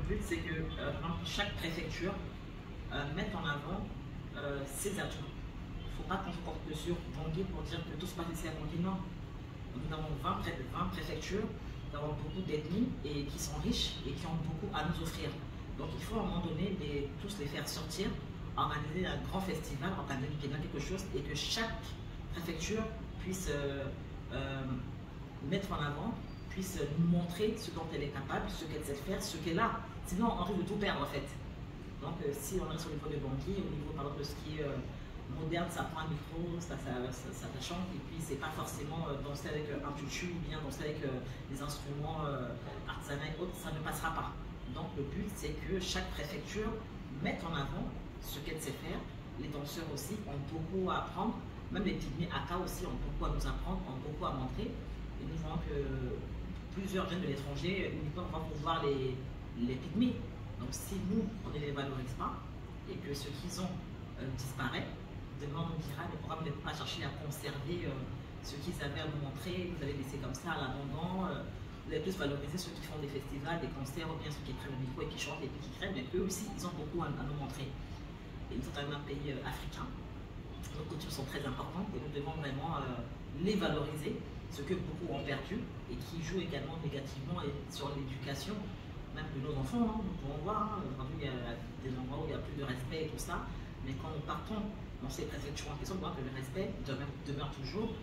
but, c'est que chaque préfecture mette en avant ses atouts. Il ne faut pas qu'on se porte sur Bangui pour dire que tout se passe ici à Bangui. Non. Nous avons 20 préfectures, nous avons beaucoup d'ethnies et qui sont riches et qui ont beaucoup à nous offrir. Donc il faut à un moment donné tous les faire sortir, organiser un grand festival, organiser quelque chose et que chaque préfecture puisse mettre en avant, puisse nous montrer ce dont elle est capable, ce qu'elle sait faire, ce qu'elle a. Sinon on risque de tout perdre en fait. Donc si on reste au niveau de Bangui, au niveau par exemple de ce qui est moderne, ça prend un micro, ça chante, et puis c'est pas forcément danser avec un tutu ou bien danser avec des instruments artisanaux et autres, ça ne passera pas. Donc le but c'est que chaque préfecture mette en avant ce qu'elle sait faire. Les danseurs aussi ont beaucoup à apprendre, même les pygmées Aka aussi ont beaucoup à nous apprendre, ont beaucoup à montrer. Et nous voyons que plusieurs jeunes de l'étranger uniquement vont voir les pygmées. Donc si nous, on ne les valorise pas et que ce qu'ils ont disparaît, demain on dira, mais pourquoi vous n'êtes pas cherché à conserver ce qu'ils avaient à nous montrer, vous avez laissé comme ça à l'abandon, vous avez plus valorisé ceux qui font des festivals, des concerts, ou bien ceux qui prennent le micro et qui chantent et puis qui crèvent, mais eux aussi, ils ont beaucoup à nous montrer. Et nous sommes quand même un pays africain, nos coutumes sont très importantes et nous devons vraiment les valoriser, ce que beaucoup ont perdu et qui jouent également négativement sur l'éducation, même de nos enfants. Nous pouvons voir, il y a des endroits où il n'y a plus de respect et tout ça, mais quand nous partons dans ces préfectures en question, on voit que le respect demeure toujours,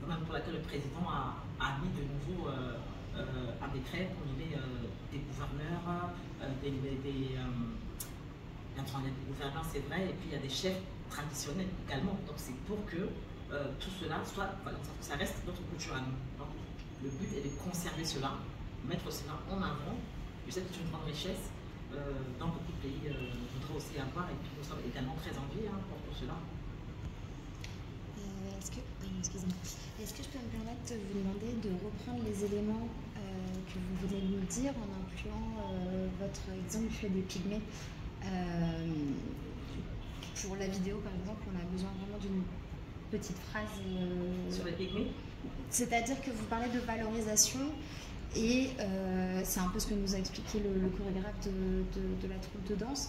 même pour laquelle le président a mis de nouveau un décret pour nommer des gouverneurs, des gouverneurs, c'est vrai, et puis il y a des chefs traditionnels également. Donc c'est pour que tout cela soit, ça reste notre culture à nous. Donc le but est de conserver cela, mettre cela en avant. Je sais que c'est une grande richesse dans beaucoup de pays, je voudrais aussi avoir, et puis nous sommes également très enviés pour tout cela. Est-ce que je peux me permettre de vous demander de reprendre les éléments que vous venez de nous dire en incluant votre exemple des pygmées. Pour la vidéo par exemple, on a besoin vraiment d'une petite phrase. Sur les pygmées ? C'est-à-dire que vous parlez de valorisation et c'est un peu ce que nous a expliqué le chorégraphe de la troupe de danse,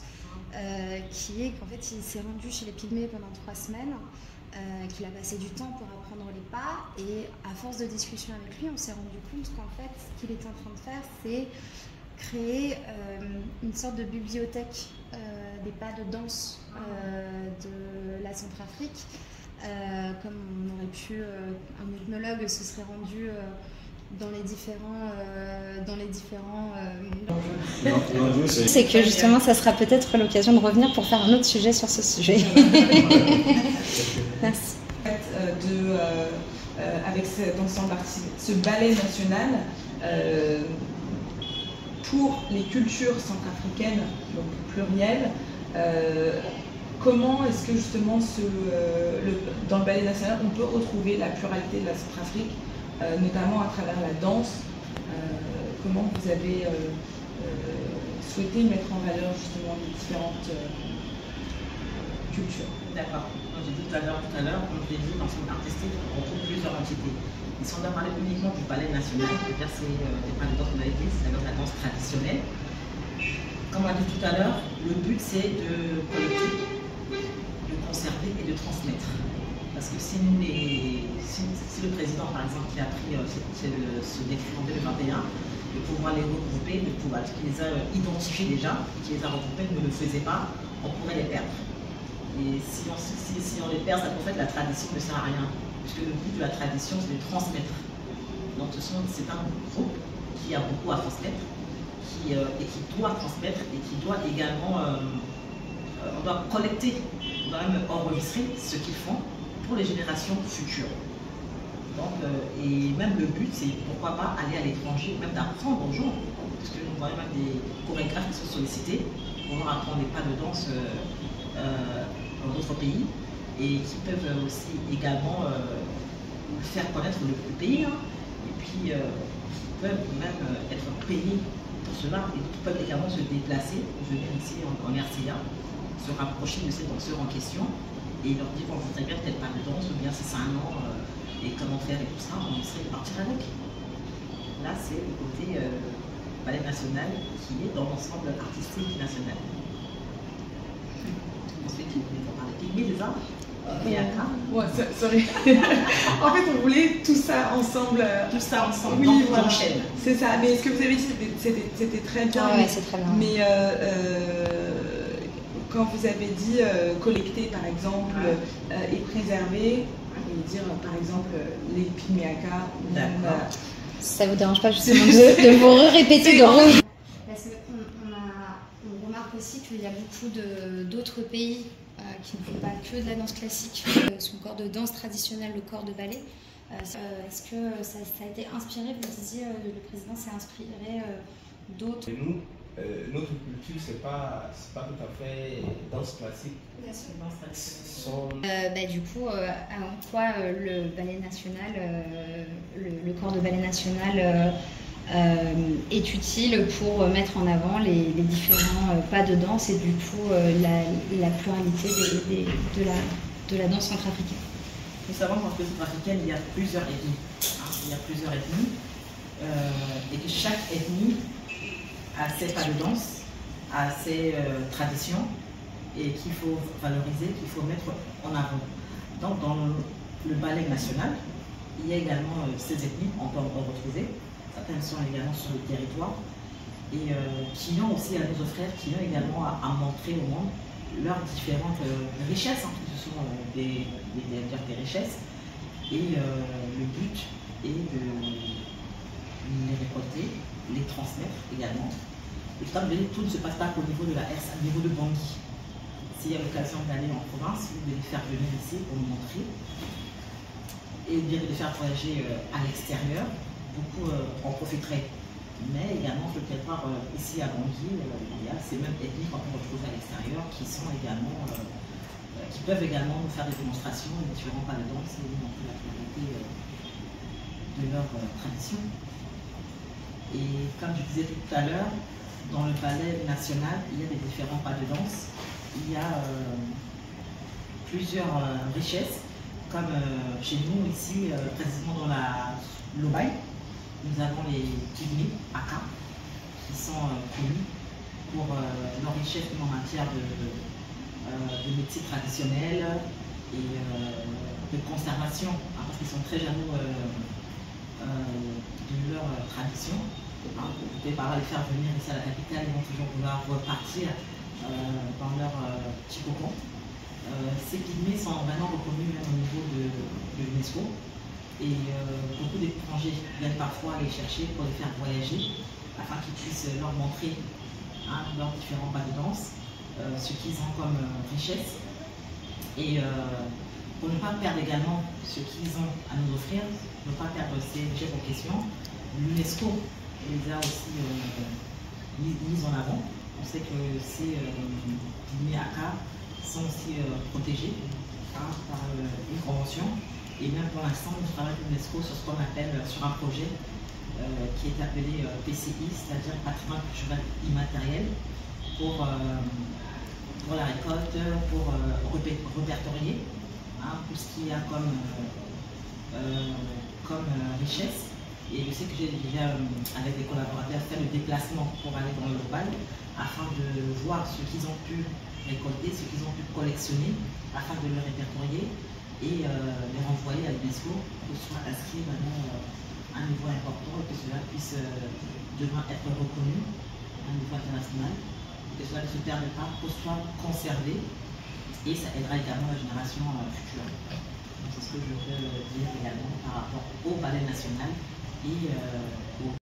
qui est qu'en fait il s'est rendu chez les pygmées pendant 3 semaines. Qu'il a passé du temps pour apprendre les pas et à force de discussion avec lui on s'est rendu compte qu'en fait ce qu'il était en train de faire c'est créer une sorte de bibliothèque des pas de danse de la Centrafrique, comme on aurait pu, un ethnologue se serait rendu dans les différents c'est que justement ça sera peut-être l'occasion de revenir pour faire un autre sujet sur ce sujet. Merci. Avec cet ensemble artistique, ce ballet national pour les cultures centrafricaines, donc plurielles, comment est-ce que justement dans le ballet national on peut retrouver la pluralité de la Centrafrique, notamment à travers la danse, comment vous avez souhaité mettre en valeur justement les différentes cultures. D'accord. Comme j'ai dit tout à l'heure, comme je l'ai dit, dans son artistique, on trouve plusieurs entités. Ils sont là parler uniquement du ballet national, c'est-à-dire c'est des pas de danse qu'on a dit, c'est-à-dire la danse traditionnelle. Comme on a dit tout à l'heure, le but c'est de collecter, de conserver et de transmettre. Parce que si le président, par exemple, qui a pris ce décret en 2021, de pouvoir les regrouper, qui les a identifiés déjà, qui les a regroupés, ne le faisait pas, on pourrait les perdre. Et si on les perd, ça en fait la tradition ne sert à rien. Puisque le but de la tradition, c'est de transmettre. Donc c'est un groupe qui a beaucoup à transmettre, et qui doit transmettre, et qui doit également, on doit collecter, on doit même enregistrer ce qu'ils font pour les générations futures. Donc, et même le but, c'est pourquoi pas aller à l'étranger, même d'apprendre aux gens, parce que nous voyons même des chorégraphes qui sont sollicités pour leur apprendre les pas de danse dans d'autres pays, et qui peuvent aussi également faire connaître le pays, et puis qui peuvent même être payés pour cela, et qui peuvent également se déplacer, venir ici en RCA, se rapprocher de ces danseurs en question, et leur dire, bon, vous savez bien peut-être pas de danse, ou bien c'est 5 ans, et comment faire et tout ça, on essaie de partir avec. Là, c'est le côté ballet national qui est dans l'ensemble artistique national. Ensuite, tu voulais parler de Pygmée, c'est ça? Ouais, sorry. En fait, on voulait tout ça ensemble. Tout ça ensemble, oui, donc voilà. j'enchaîne. C'est ça, mais ce que vous avez dit, c'était très bien. Ouais, c'est très bien. Mais quand vous avez dit collecter, par exemple, et préserver, et dire, par exemple, les Pygméacas. D'accord. Ça vous dérange pas justement de vous répéter, Parce qu'on remarque aussi qu'il y a beaucoup d'autres pays qui ne font pas que de la danse classique, son corps de danse traditionnel, le corps de ballet. Est-ce que ça a été inspiré, vous disiez, le président s'est inspiré d'autres? Nous, notre culture, c'est pas tout à fait danse classique. Bien sûr. Du coup, en quoi le ballet national, le corps de ballet national est utile pour mettre en avant les différents pas de danse et du coup la pluralité de la danse centrafricaine. Nous savons qu'en centrafricaine, il y a plusieurs ethnies. Il y a plusieurs ethnies et que chaque ethnie a ses pas de danse, a ses traditions et qu'il faut valoriser, qu'il faut mettre en avant. Donc dans le ballet national, il y a également ces ethnies, on peut en retrouver. Certaines sont également sur le territoire et qui ont aussi à nous offrir, qui ont également à montrer au monde leurs différentes richesses. Ce sont des richesses et le but est de les récolter, les transmettre également. Et tout ne se passe pas qu'au niveau de la RS, au niveau de Bangui. S'il y a l'occasion d'aller en province, ou de les faire venir ici pour nous montrer et bien de les faire voyager à l'extérieur, beaucoup en profiteraient. Mais également sur le territoire ici à Bangui, il y a ces mêmes ethnies qu'on peut retrouver à l'extérieur qui sont également qui peuvent également nous faire des démonstrations et différents pas de danse et nous montrer la pluralité de leur tradition. Et comme je disais tout à l'heure, dans le ballet national, il y a des différents pas de danse. Il y a plusieurs richesses, comme chez nous ici, précisément dans la Lobaï, nous avons les Pygmées Aka, qui sont connus pour leur richesse en matière de métiers traditionnels et de conservation, parce qu'ils sont très jaloux de leur tradition. Vous pouvez par là les faire venir ici à la capitale, ils vont toujours vouloir repartir dans leur petit cocon. Ces pygmées sont maintenant reconnus même au niveau de l'UNESCO et beaucoup d'étrangers viennent parfois les chercher pour les faire voyager afin qu'ils puissent leur montrer leurs différents pas de danse, ce qu'ils ont comme richesse et pour ne pas perdre également ce qu'ils ont à nous offrir, ne pas perdre ces richesses en question, l'UNESCO les a aussi mis en avant. On sait que ces Pygmées Aka sont aussi protégés par une convention. Et même pour l'instant, nous travaillons avec l'UNESCO sur ce qu'on appelle sur un projet qui est appelé PCI, c'est-à-dire patrimoine culturel immatériel, pour la récolte, pour répertorier tout ce qu'il y a comme richesse. Et je sais que j'ai déjà, avec des collaborateurs, fait le déplacement pour aller dans le Lobaï afin de voir ce qu'ils ont pu récolter, ce qu'ils ont pu collectionner, afin de le répertorier et les renvoyer à l'UNESCO pour que ce soit inscrit maintenant à un niveau important et que cela puisse demain être reconnu à un niveau international, que cela ne se perde pas, que ce soit conservé et ça aidera également la génération future. C'est ce que je peux dire également par rapport au ballet national et au